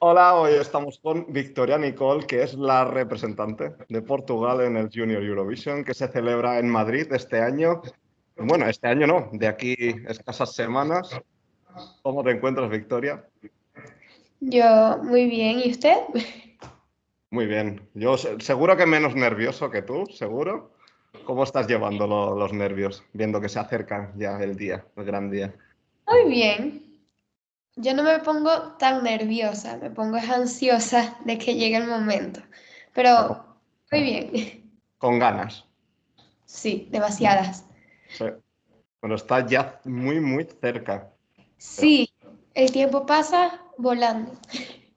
Hola, hoy estamos con Victoria Nicol, que es la representante de Portugal en el Junior Eurovision, que se celebra en Madrid este año. Bueno, este año no, de aquí escasas semanas. ¿Cómo te encuentras, Victoria? Yo muy bien, ¿y usted? Muy bien. Yo seguro que menos nervioso que tú, seguro. ¿Cómo estás llevando los nervios, viendo que se acerca ya el día, el gran día? Muy bien. Yo no me pongo tan nerviosa, me pongo es ansiosa de que llegue el momento. Ah, Con, Pero muy bien. con ganas. Sí, demasiadas. Sí. Bueno, está ya muy, muy cerca. Sí, el tiempo pasa volando.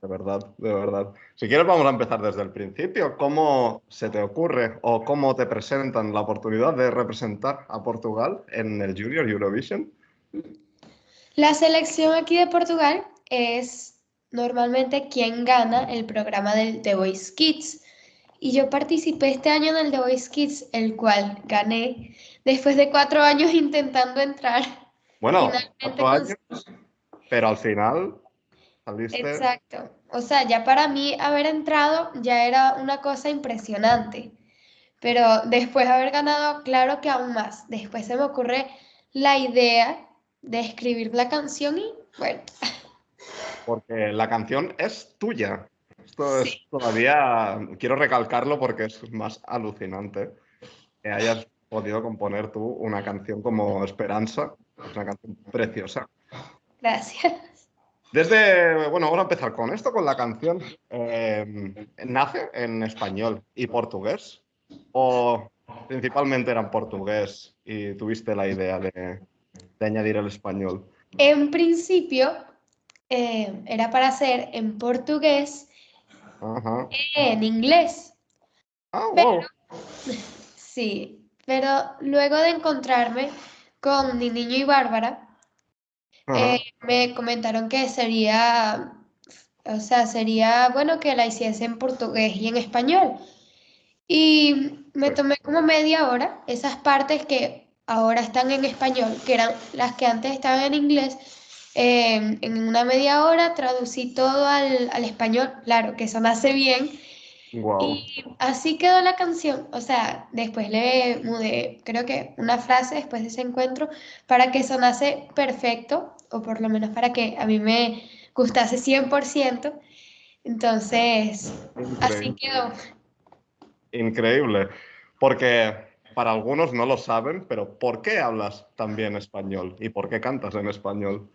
De verdad, de verdad. Si quieres, vamos a empezar desde el principio. ¿Cómo se te ocurre o cómo te presentan la oportunidad de representar a Portugal en el Junior Eurovision? La selección aquí de Portugal es normalmente quien gana el programa del The Voice Kids. Y yo participé este año en el The Voice Kids, el cual gané después de 4 años intentando entrar. Bueno, Finalmente 4 años, pero al final saliste. Exacto. O sea, ya para mí haber entrado ya era una cosa impresionante. Pero después de haber ganado, claro que aún más. Después se me ocurre la idea de escribir la canción y bueno, Porque la canción es tuya. Esto sí, es todavía, quiero recalcarlo porque es más alucinante que hayas podido componer tú una canción como Esperanza. Es una canción preciosa. gracias. Bueno, vamos a empezar con esto, con la canción. ¿Nace en español y portugués? ¿O principalmente era en portugués y tuviste la idea de añadir el español? En principio era para hacer en portugués, Ajá. en inglés. Ah, Pero wow. sí, pero luego de encontrarme con Ni Niño y Bárbara, Ajá. me comentaron que sería, o sea, sería bueno que la hiciese en portugués y en español. Y me Pues, tomé como media hora, esas partes que ahora están en español, que eran las que antes estaban en inglés, en una media hora traducí todo al español, claro, que sonase bien. wow. Y así quedó la canción. O sea, después le mudé, creo que una frase después de ese encuentro para que sonase perfecto, o por lo menos para que a mí me gustase 100%. Entonces, así Increíble. quedó. Increíble. Porque para algunos no lo saben, pero ¿por qué hablas también español? ¿Y por qué cantas en español?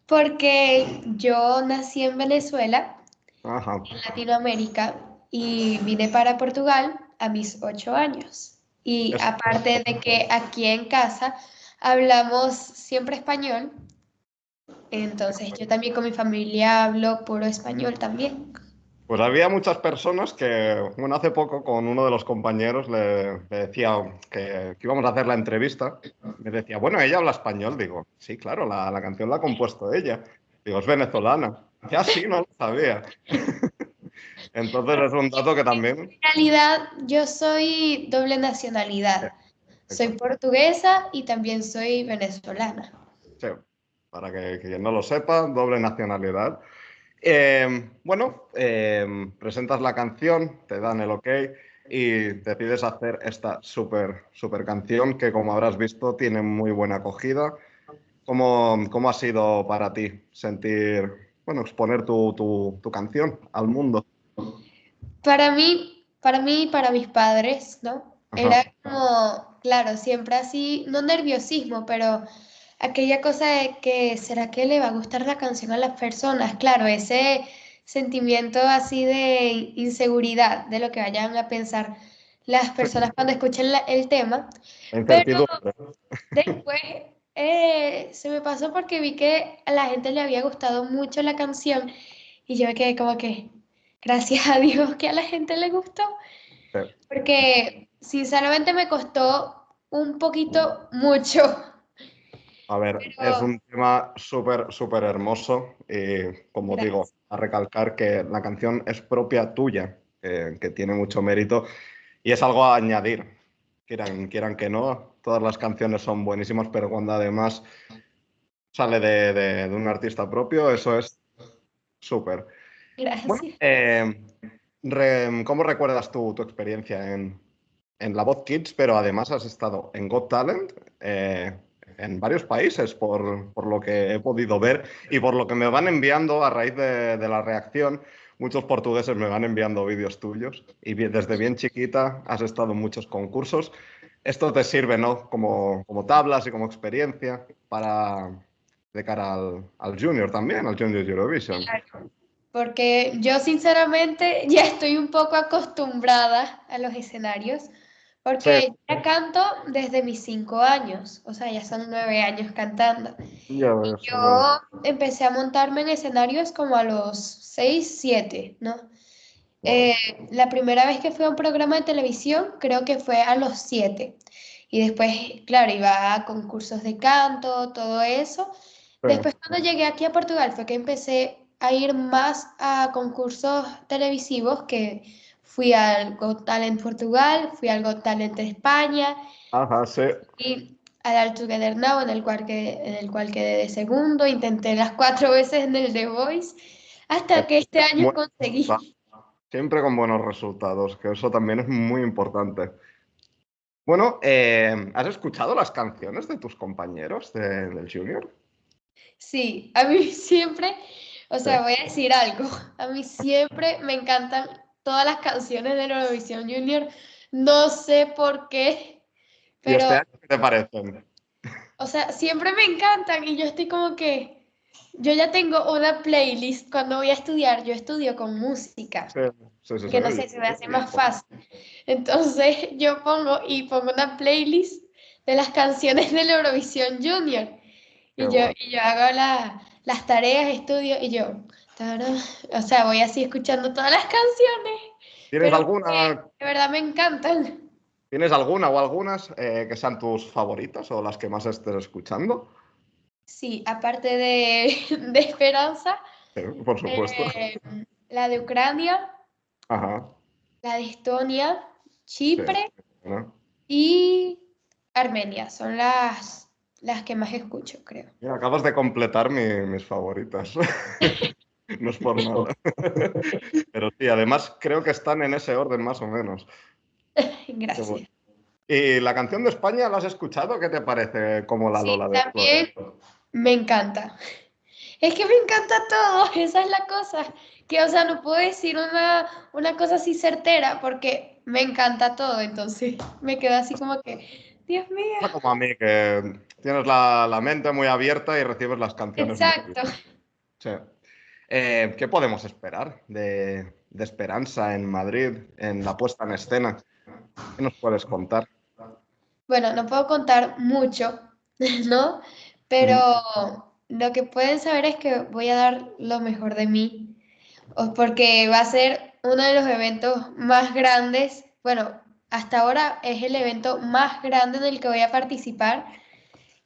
Porque yo nací en Venezuela, Ajá. en Latinoamérica, y vine para Portugal a mis 8 años. Y Es aparte de que aquí en casa hablamos siempre español, entonces yo también con mi familia hablo puro español también. Pues había muchas personas que, bueno, hace poco con uno de los compañeros le decía que íbamos a hacer la entrevista. Me decía, bueno, ella habla español. Digo, sí, claro, la canción la ha compuesto ella. Digo, es venezolana. Ya sí, no lo sabía. Entonces es un dato que también. En realidad yo soy doble eh, nacionalidad. Soy Exacto. portuguesa y también soy venezolana. Sí, para que quien no lo sepa, doble nacionalidad. Bueno, presentas la canción, te dan el ok y decides hacer esta súper canción que, como habrás visto, tiene muy buena acogida. ¿Cómo ha sido para ti sentir, bueno, exponer tu canción al mundo? Para mí y para mis padres, ¿no? Ajá. Era como, claro, siempre así, no nerviosismo, pero aquella cosa de que, ¿será que le va a gustar la canción a las personas? Claro, ese sentimiento así de inseguridad de lo que vayan a pensar las Sí, personas cuando escuchen el tema, la pero incertidumbre. después se me pasó porque vi que a la gente le había gustado mucho la canción y yo me quedé como que, gracias a Dios que a la gente le gustó, Sí. porque sinceramente me costó un poquito mucho, A ver, es pero un tema súper hermoso y, como digo, gracias. a recalcar que la canción es propia tuya, que tiene mucho mérito y es algo a añadir. Quieran que no, todas las canciones son buenísimas, pero cuando además sale de un artista propio, eso es súper. Bueno, Gracias. ¿cómo recuerdas tu experiencia en La Voz Kids? Pero además has estado en Got Talent, en varios países, por lo que he podido ver y por lo que me van enviando a raíz de la reacción. Muchos portugueses me van enviando vídeos tuyos y desde bien chiquita has estado en muchos concursos. Esto te sirve, ¿no? Como tablas y como experiencia de cara al Junior también, al Junior Eurovision. Porque yo sinceramente ya estoy un poco acostumbrada a los escenarios, Sí, porque ya canto desde mis 5 años, o sea, ya son 9 años cantando. ya Y ves, bueno. yo empecé a montarme en escenarios como a los 6, 7, ¿no? Wow. La primera vez que fui a un programa de televisión creo que fue a los 7. Y después, claro, iba a concursos de canto, todo eso. Sí. Después cuando llegué aquí a Portugal fue que empecé a ir más a concursos televisivos, que fui al Got Talent Portugal, fui al Got Talent España Ajá, sí. y al All Together Now, en el cual quedé de segundo. Intenté las 4 veces en el The Voice, hasta que este año Bueno, conseguí. siempre con buenos resultados, que eso también es muy importante. Bueno, ¿has escuchado las canciones de tus compañeros del Junior? Sí, a mí siempre, o Sí. sea, voy a decir algo, a mí siempre me encantan todas las canciones de Eurovisión Junior, no sé por qué, ¿Y este pero, año qué te parecen? o sea, siempre me encantan y yo estoy como que, yo ya tengo una playlist cuando voy a estudiar, yo estudio con música, Sí, sí, sí, sí. que no sé, se me hace más fácil, entonces yo pongo una playlist de las canciones de la Eurovisión Junior. Qué Y yo, bueno. y yo hago las tareas, estudio y yo, tará, o sea, voy así escuchando todas las canciones, ¿Tienes pero porque alguna, de verdad me encantan. tienes alguna o algunas que sean tus favoritas o las que más estés escuchando? Sí, aparte de, de Esperanza, Sí, por supuesto. eh, la de Ucrania, Ajá, la de Estonia, sí. Chipre Bueno, y Armenia, son las que más escucho, creo. mira, acabas de completar mis favoritas. No es por nada. Pero sí, además creo que están en ese orden más o menos. Qué bueno. Gracias. ¿Y la canción de España la has escuchado? ¿Qué te parece como la Sí, Lola de Flores? también me encanta. Es que me encanta todo, esa es la cosa. Que, o sea, no puedo decir una cosa así certera porque me encanta todo. Entonces me quedo así como que, Dios mío. Pasa como a mí, que tienes la mente muy abierta y recibes las canciones muy bien. Exacto. Sí. ¿Qué podemos esperar de Esperanza en Madrid, en la puesta en escena? ¿Qué nos puedes contar? Bueno, no puedo contar mucho, ¿no? Pero Ujú. lo que pueden saber es que voy a dar lo mejor de mí, porque va a ser uno de los eventos más grandes. Bueno, hasta ahora es el evento más grande en el que voy a participar.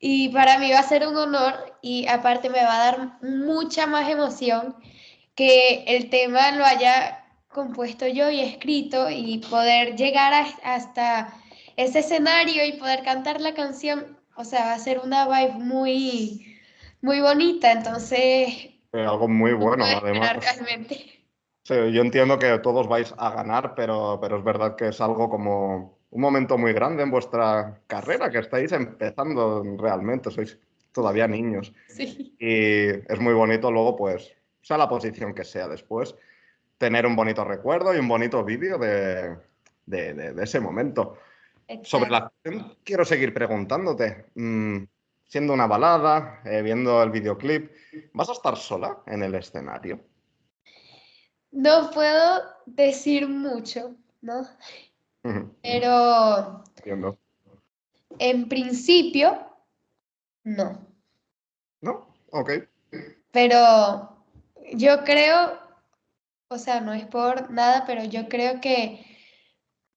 Y para mí va a ser un honor y aparte me va a dar mucha más emoción que el tema lo haya compuesto yo y escrito y poder llegar hasta ese escenario y poder cantar la canción. O sea, va a ser una vibe muy, muy bonita. Entonces, Algo muy no puedo bueno, esperar además. realmente. Sí, yo entiendo que todos vais a ganar, pero es verdad que es algo como un momento muy grande en vuestra carrera, que estáis empezando realmente, sois todavía niños. Sí, Y es muy bonito luego, pues, sea la posición que sea después, tener un bonito recuerdo y un bonito vídeo de ese momento. Sobre exacto. la canción, quiero seguir preguntándote, siendo una balada, viendo el videoclip, ¿vas a estar sola en el escenario? No puedo decir mucho, ¿no? Ujú, Pero entiendo. en principio, no. ¿No? Ok. Pero yo creo, o sea, no es por nada, pero yo creo que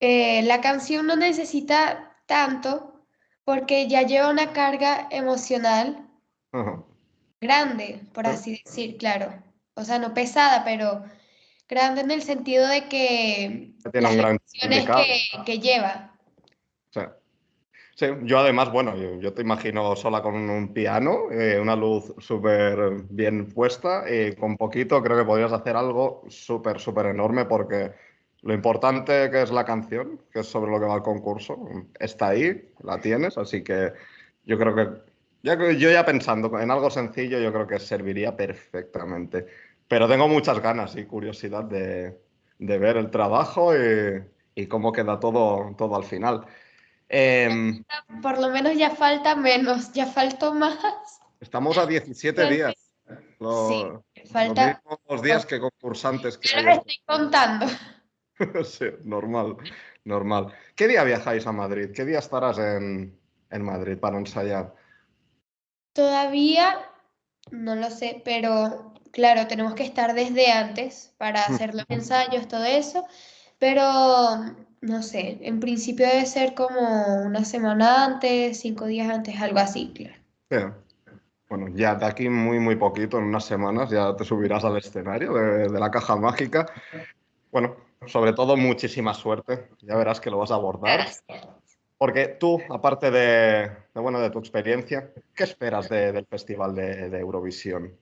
la canción no necesita tanto porque ya lleva una carga emocional Ajá. grande, por Sí, así decir, claro. O sea, no pesada, pero grande en el sentido de que tiene las un gran emociones significado. que lleva. Sí. Sí, yo además, bueno, yo te imagino sola con un piano, una luz súper bien puesta y con poquito creo que podrías hacer algo súper, súper enorme porque lo importante que es la canción, que es sobre lo que va el concurso, está ahí, la tienes, así que yo creo que, yo ya pensando en algo sencillo, yo creo que serviría perfectamente. Pero tengo muchas ganas y curiosidad de ver el trabajo y cómo queda todo al final. Em, Por lo menos ya falta menos, ya faltó más. Estamos a 17 días, Realmente, sí, los falta mismos días poco. que concursantes que Ya hay. los estoy contando. Sí, normal, normal. ¿Qué día viajáis a Madrid? ¿Qué día estarás en Madrid para ensayar? Todavía no lo sé, pero claro, tenemos que estar desde antes para hacer los ensayos, todo eso, pero no sé, en principio debe ser como una semana antes, 5 días antes, algo así, claro. Sí. Bueno, ya de aquí muy, muy poquito, en unas semanas, ya te subirás al escenario de la caja mágica. Bueno, sobre todo muchísima suerte. Ya verás que lo vas a abordar. Gracias. Porque tú, aparte bueno, de tu experiencia, ¿qué esperas del Festival de Eurovisión?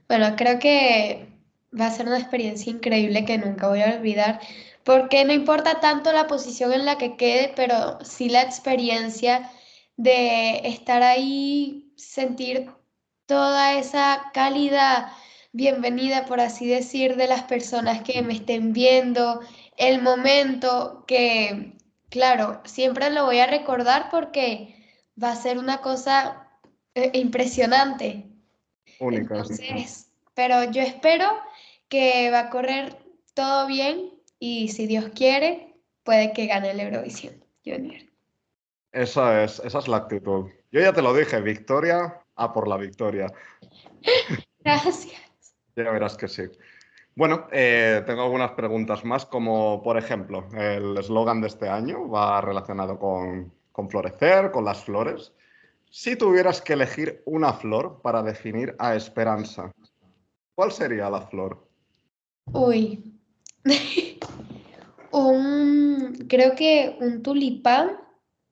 Bueno, creo que va a ser una experiencia increíble que nunca voy a olvidar, porque no importa tanto la posición en la que quede, pero sí la experiencia de estar ahí, sentir toda esa cálida bienvenida, por así decir, de las personas que me estén viendo, el momento que, claro, siempre lo voy a recordar porque va a ser una cosa impresionante. Únicas. Entonces, pero yo espero que va a correr todo bien y si Dios quiere, puede que gane el Eurovisión Junior. Esa es la actitud. Yo ya te lo dije, victoria a por la victoria. Gracias. Ya verás que sí. Bueno, tengo algunas preguntas más, como por ejemplo, el eslogan de este año va relacionado con florecer, con las flores. Si tuvieras que elegir una flor para definir a Esperanza, ¿cuál sería la flor? Uy, creo que un tulipán.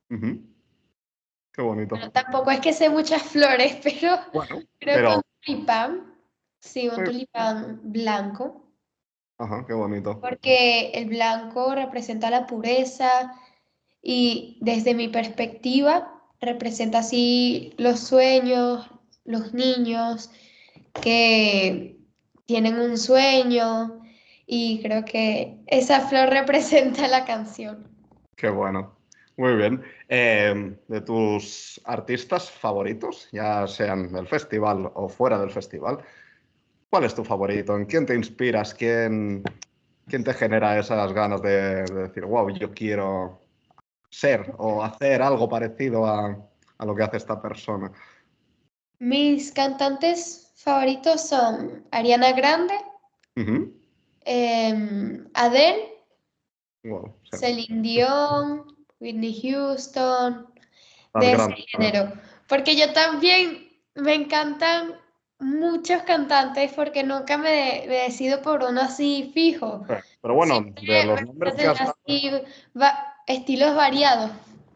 Ujú. Qué bonito. Bueno, tampoco es que sé muchas flores, pero Bueno, creo que un pero... tulipán, sí, un tulipán blanco, Ajá, qué bonito. porque el blanco representa la pureza. Y desde mi perspectiva, representa así los sueños, los niños que tienen un sueño y creo que esa flor representa la canción. Qué bueno. Muy bien. De tus artistas favoritos, ya sean del festival o fuera del festival, ¿cuál es tu favorito? ¿En quién te inspiras? ¿Quién te genera esas ganas de decir, wow, yo quiero ser o hacer algo parecido a lo que hace esta persona? Mis cantantes favoritos son Ariana Grande, Ujú. Adele, Wow, sí. Celine Dion, Whitney Houston, Las de ese grandes. género. Porque yo también me encantan muchos cantantes porque nunca me decido por uno así fijo. Pero bueno, Siempre de los me nombres que hacen has dado, así estilos variados,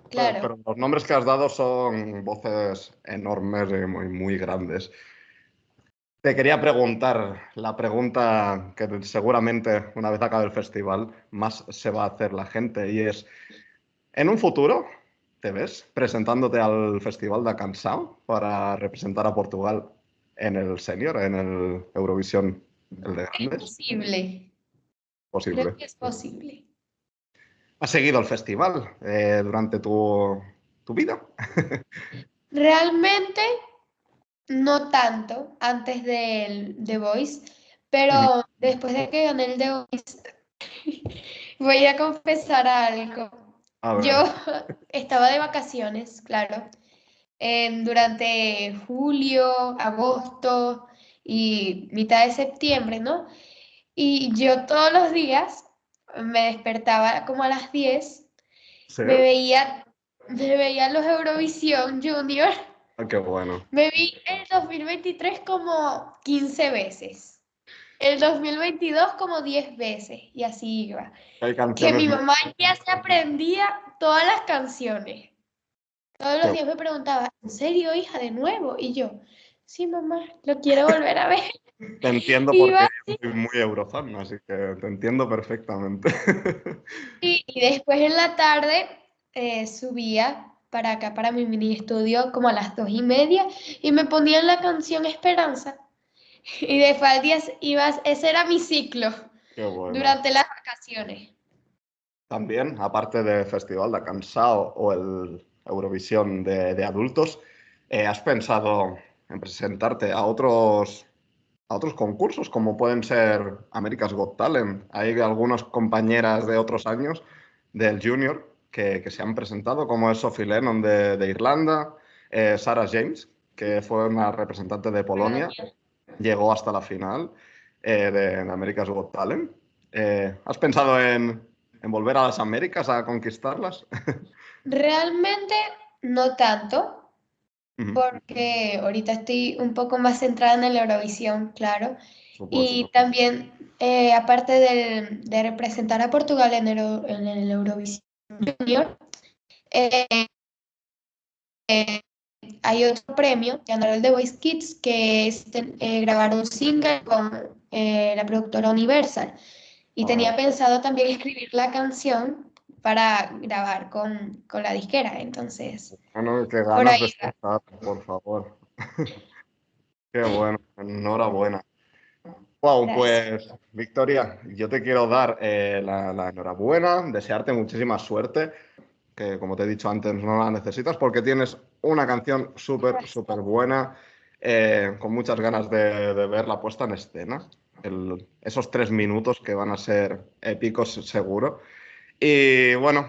claro. pero los nombres que has dado son voces enormes y muy, muy grandes. Te quería preguntar la pregunta que seguramente una vez acabe el festival más se va a hacer la gente y es, ¿en un futuro te ves presentándote al Festival de Cansao para representar a Portugal en el senior, en el Eurovisión, el de Es grandes? posible, creo Posible. que es posible. ¿Has seguido el festival durante tu vida? Realmente no tanto antes del The Voice, Ujú. pero después de que gané el The Voice, voy a confesar algo. A Yo ver, estaba de vacaciones, claro, durante julio, agosto y mitad de septiembre, ¿no? Y yo todos los días me despertaba como a las 10, ¿sí? me veía, me veía los Eurovisión Junior, Ah, qué bueno. me vi el 2023 como 15 veces, el 2022 como 10 veces y así iba. Hay Que canciones mi muy... mamá ya se aprendía todas las canciones. Todos los días me preguntaba, ¿en serio, hija, de nuevo? Y yo, sí, mamá, lo quiero volver a ver. Te entiendo Iba porque yo soy muy eurofan, así que te entiendo perfectamente. y después en la tarde subía para acá, para mi mini estudio, como a las 2:30, y me ponían la canción Esperanza. Y después al día ese era mi ciclo Qué bueno. durante las vacaciones. También, aparte del Festival de Cansao o el Eurovisión de adultos, ¿has pensado en presentarte a otros concursos, como pueden ser America's Got Talent? Hay algunas compañeras de otros años del Junior que se han presentado, como es Sophie Lennon de Irlanda, Sarah James, que fue una representante de Polonia, llegó hasta la final de America's Got Talent. ¿Has pensado en volver a las Américas a conquistarlas? Realmente no tanto, Ujú, porque ahorita estoy un poco más centrada en el Eurovisión, claro. Y supuesto. también, aparte de representar a Portugal en el Eurovisión Junior, eh, hay otro premio, ganar el The Voice Kids, que es grabar un single con la productora Universal. Y Ah, tenía pensado también escribir la canción para grabar con la disquera. Entonces, bueno, qué por ganas ahí de va. escuchar, por favor. Qué bueno, enhorabuena. Wow, Gracias. pues Victoria, yo te quiero dar la enhorabuena, desearte muchísima suerte, que como te he dicho antes no la necesitas porque tienes una canción súper, Gracias. súper buena, con muchas ganas de ver la puesta en escena, esos 3 minutos que van a ser épicos seguro. Y bueno,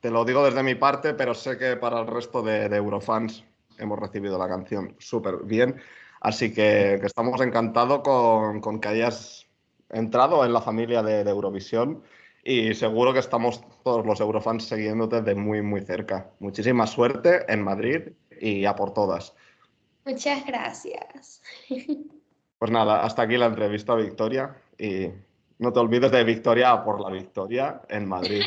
te lo digo desde mi parte, pero sé que para el resto de Eurofans hemos recibido la canción súper bien. Así que estamos encantados con que hayas entrado en la familia de Eurovisión y seguro que estamos todos los Eurofans siguiéndote de muy, muy cerca. Muchísima suerte en Madrid y a por todas. Muchas gracias. Pues nada, hasta aquí la entrevista, Victoria, y no te olvides de Victoria a por la victoria en Madrid.